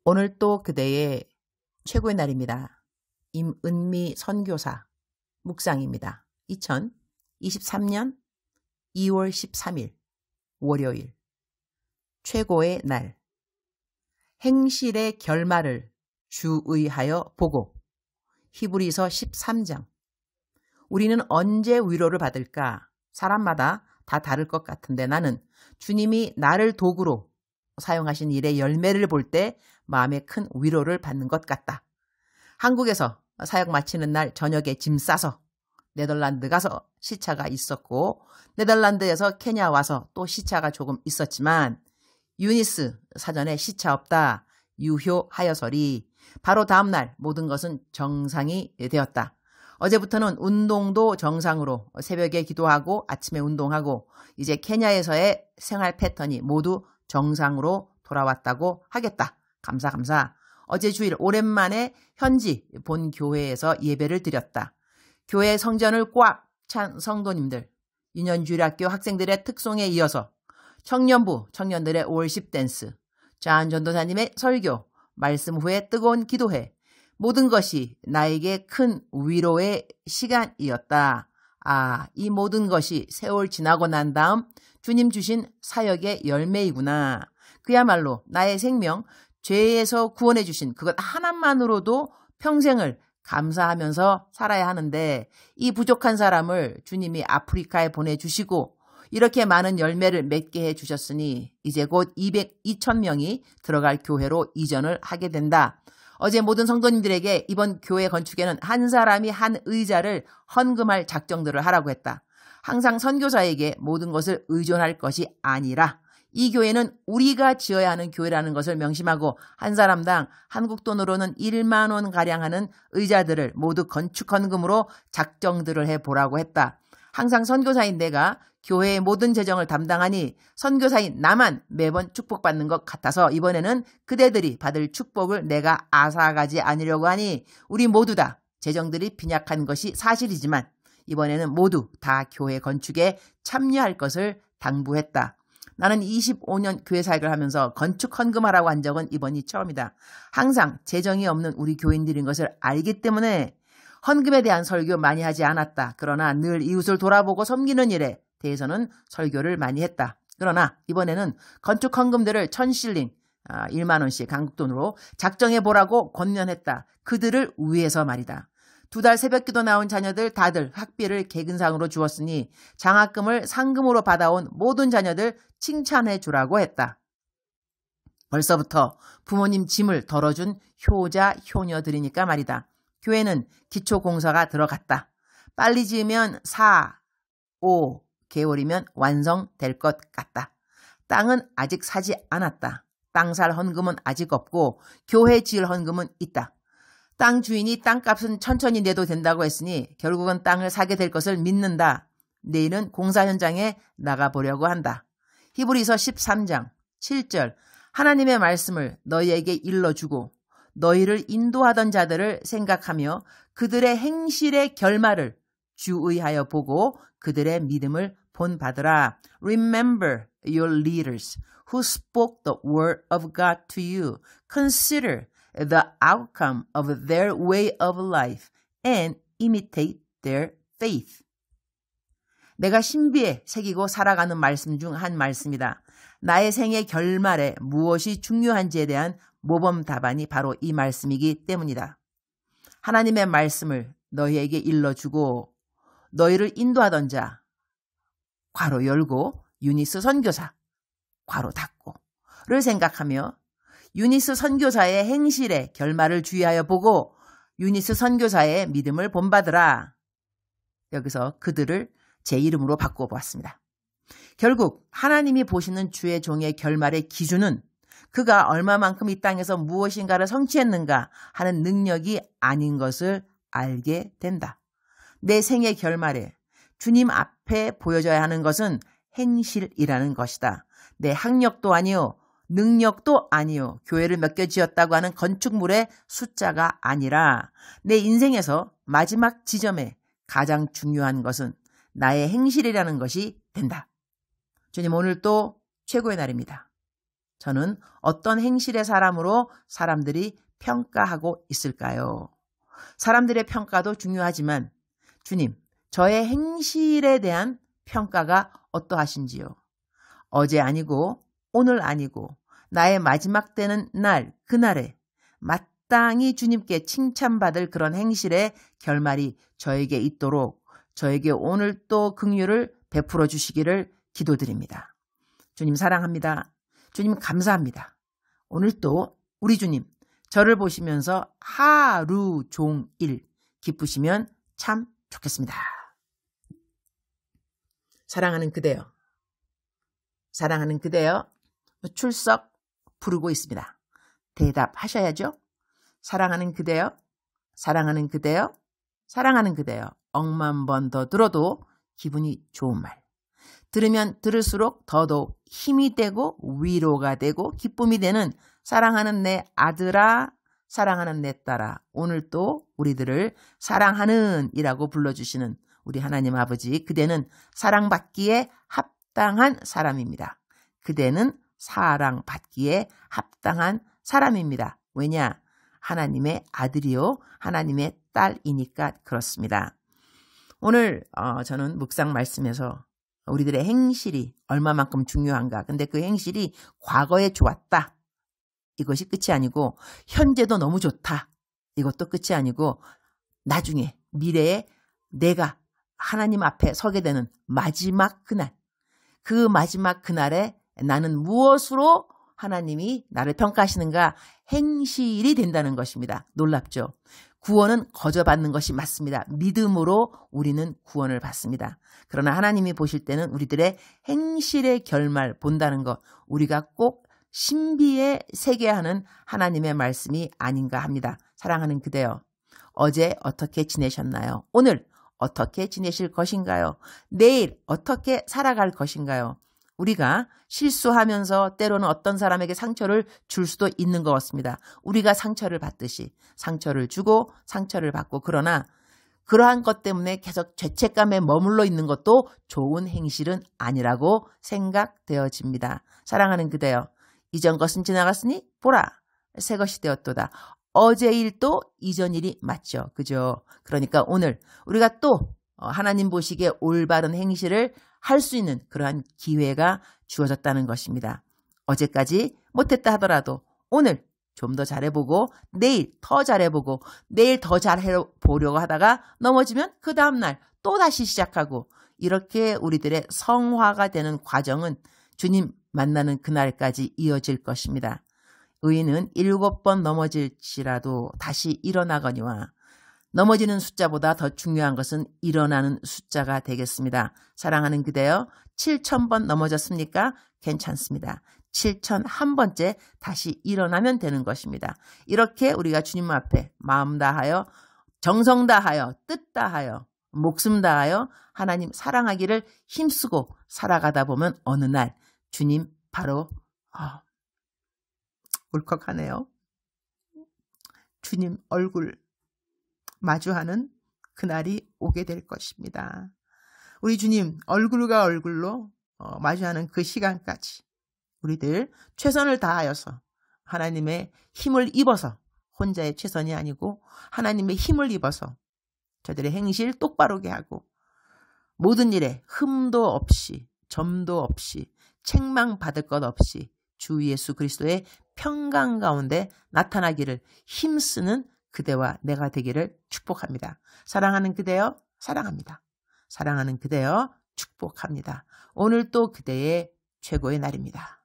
오늘 또 그대의 최고의 날입니다. 임은미 선교사 묵상입니다. 2023년 2월 13일 월요일 최고의 날 행실의 결말을 주의하여 보고 히브리서 13장 우리는 언제 위로를 받을까? 사람마다 다 다를 것 같은데 나는 주님이 나를 도구로 사용하신 일의 열매를 볼 때 마음에 큰 위로를 받는 것 같다. 한국에서 사역 마치는 날 저녁에 짐 싸서 네덜란드 가서 시차가 있었고 네덜란드에서 케냐 와서 또 시차가 조금 있었지만 유니스 사전에 시차 없다 유효하여서리 바로 다음날 모든 것은 정상이 되었다. 어제부터는 운동도 정상으로 새벽에 기도하고 아침에 운동하고 이제 케냐에서의 생활 패턴이 모두 정상으로 돌아왔다고 하겠다. 감사. 어제 주일 오랜만에 현지 본 교회에서 예배를 드렸다. 교회 성전을 꽉 찬 성도님들, 유년주일학교 학생들의 특송에 이어서 청년부 청년들의 월십 댄스, 장 전도사님의 설교, 말씀 후에 뜨거운 기도회, 모든 것이 나에게 큰 위로의 시간이었다. 이 모든 것이 세월 지나고 난 다음 주님 주신 사역의 열매이구나. 그야말로 나의 생명, 죄에서 구원해 주신 그것 하나만으로도 평생을 감사하면서 살아야 하는데 이 부족한 사람을 주님이 아프리카에 보내주시고 이렇게 많은 열매를 맺게 해주셨으니 이제 곧 2,000명이 들어갈 교회로 이전을 하게 된다. 어제 모든 성도님들에게 이번 교회 건축에는 한 사람이 한 의자를 헌금할 작정들을 하라고 했다. 항상 선교사에게 모든 것을 의존할 것이 아니라 이 교회는 우리가 지어야 하는 교회라는 것을 명심하고 한 사람당 한국 돈으로는 1만 원가량 하는 의자들을 모두 건축 헌금으로 작정들을 해보라고 했다. 항상 선교사인 내가 교회의 모든 재정을 담당하니 선교사인 나만 매번 축복받는 것 같아서 이번에는 그대들이 받을 축복을 내가 앗아가지 않으려고 하니 우리 모두 다 재정들이 빈약한 것이 사실이지만 이번에는 모두 다 교회 건축에 참여할 것을 당부했다. 나는 25년 교회 사역을 하면서 건축 헌금하라고 한 적은 이번이 처음이다. 항상 재정이 없는 우리 교인들인 것을 알기 때문에 헌금에 대한 설교 많이 하지 않았다. 그러나 늘 이웃을 돌아보고 섬기는 일에 대해서는 설교를 많이 했다. 그러나 이번에는 건축 헌금들을 1,000실링 1만 원씩 한국 돈으로 작정해보라고 권면했다. 그들을 위해서 말이다. 2달 새벽기도 나온 자녀들 다들 학비를 개근상으로 주었으니 장학금을 상금으로 받아온 모든 자녀들 칭찬해 주라고 했다. 벌써부터 부모님 짐을 덜어준 효자, 효녀들이니까 말이다. 교회는 기초공사가 들어갔다. 빨리 지으면 4, 5개월이면 완성될 것 같다. 땅은 아직 사지 않았다. 땅 살 헌금은 아직 없고 교회 지을 헌금은 있다. 땅 주인이 땅값은 천천히 내도 된다고 했으니 결국은 땅을 사게 될 것을 믿는다. 내일은 공사 현장에 나가보려고 한다. 히브리서 13장 7절 하나님의 말씀을 너희에게 일러주고 너희를 인도하던 자들을 생각하며 그들의 행실의 결말을 주의하여 보고 그들의 믿음을 본받으라. Remember your leaders who spoke the word of God to you. Consider the outcome of their way of life and imitate their faith. 내가 신비에 새기고 살아가는 말씀 중 한 말씀이다. 나의 생의 결말에 무엇이 중요한지에 대한 모범 답안이 바로 이 말씀이기 때문이다. 하나님의 말씀을 너희에게 일러주고 너희를 인도하던 자 괄호 열고 유니스 선교사 괄호 닫고를 생각하며 유니스 선교사의 행실의 결말을 주의하여 보고 유니스 선교사의 믿음을 본받으라. 여기서 그들을 제 이름으로 바꿔보았습니다. 결국 하나님이 보시는 주의 종의 결말의 기준은 그가 얼마만큼 이 땅에서 무엇인가를 성취했는가 하는 능력이 아닌 것을 알게 된다. 내 생의 결말에 주님 앞에 보여져야 하는 것은 행실이라는 것이다. 내 학력도 아니요, 능력도 아니요, 교회를 몇 개 지었다고 하는 건축물의 숫자가 아니라 내 인생에서 마지막 지점에 가장 중요한 것은 나의 행실이라는 것이 된다. 주님 오늘 또 최고의 날입니다. 저는 어떤 행실의 사람으로 사람들이 평가하고 있을까요? 사람들의 평가도 중요하지만 주님, 저의 행실에 대한 평가가 어떠하신지요? 어제 아니고 오늘 아니고 나의 마지막 되는 날, 그날에 마땅히 주님께 칭찬받을 그런 행실의 결말이 저에게 있도록 저에게 오늘 또 긍휼을 베풀어 주시기를 기도드립니다. 주님 사랑합니다. 주님 감사합니다. 오늘 또 우리 주님 저를 보시면서 하루 종일 기쁘시면 참 좋겠습니다. 사랑하는 그대여, 사랑하는 그대여, 출석 부르고 있습니다. 대답하셔야죠. 사랑하는 그대여, 사랑하는 그대여, 사랑하는 그대여. 억만 번 더 들어도 기분이 좋은 말. 들으면 들을수록 더더욱 힘이 되고 위로가 되고 기쁨이 되는 사랑하는 내 아들아, 사랑하는 내 딸아. 오늘 또 우리들을 사랑하는 이라고 불러주시는 우리 하나님 아버지, 그대는 사랑받기에 합당한 사람입니다. 그대는 사랑받기에 합당한 사람입니다. 왜냐? 하나님의 아들이요 하나님의 딸이니까 그렇습니다. 오늘 저는 묵상 말씀에서 우리들의 행실이 얼마만큼 중요한가. 근데 그 행실이 과거에 좋았다. 이것이 끝이 아니고 현재도 너무 좋다. 이것도 끝이 아니고 나중에 미래에 내가 하나님 앞에 서게 되는 마지막 그날. 그 마지막 그날에 나는 무엇으로 하나님이 나를 평가하시는가? 행실이 된다는 것입니다. 놀랍죠? 구원은 거저 받는 것이 맞습니다. 믿음으로 우리는 구원을 받습니다. 그러나 하나님이 보실 때는 우리들의 행실의 결말 본다는 것, 우리가 꼭 신비에 새게 하는 하나님의 말씀이 아닌가 합니다. 사랑하는 그대여, 어제 어떻게 지내셨나요? 오늘 어떻게 지내실 것인가요? 내일 어떻게 살아갈 것인가요? 우리가 실수하면서 때로는 어떤 사람에게 상처를 줄 수도 있는 것 같습니다. 우리가 상처를 받듯이 상처를 주고 상처를 받고, 그러나 그러한 것 때문에 계속 죄책감에 머물러 있는 것도 좋은 행실은 아니라고 생각되어집니다. 사랑하는 그대여, 이전 것은 지나갔으니 보라 새 것이 되었도다. 어제 일도 이전 일이 맞죠. 그죠? 그러니까 오늘 우리가 또 하나님 보시기에 올바른 행실을 할 수 있는 그러한 기회가 주어졌다는 것입니다. 어제까지 못했다 하더라도 오늘 좀 더 잘해보고 내일 더 잘해보고 내일 더 잘해보려고 하다가 넘어지면 그 다음날 또 다시 시작하고, 이렇게 우리들의 성화가 되는 과정은 주님 만나는 그날까지 이어질 것입니다. 의인은 7번 넘어질지라도 다시 일어나거니와 넘어지는 숫자보다 더 중요한 것은 일어나는 숫자가 되겠습니다. 사랑하는 그대여, 7,000번 넘어졌습니까? 괜찮습니다. 7,001번째 다시 일어나면 되는 것입니다. 이렇게 우리가 주님 앞에 마음 다하여 정성 다하여 뜻 다하여 목숨 다하여 하나님 사랑하기를 힘쓰고 살아가다 보면 어느 날 주님 바로 울컥하네요. 주님 얼굴 마주하는 그날이 오게 될 것입니다. 우리 주님 얼굴과 얼굴로 마주하는 그 시간까지 우리들 최선을 다하여서 하나님의 힘을 입어서, 혼자의 최선이 아니고 하나님의 힘을 입어서 저들의 행실 똑바르게 하고 모든 일에 흠도 없이 점도 없이 책망받을 것 없이 주 예수 그리스도의 평강 가운데 나타나기를 힘쓰는 그대와 내가 되기를 축복합니다. 사랑하는 그대여 사랑합니다. 사랑하는 그대여 축복합니다. 오늘 또 그대의 최고의 날입니다.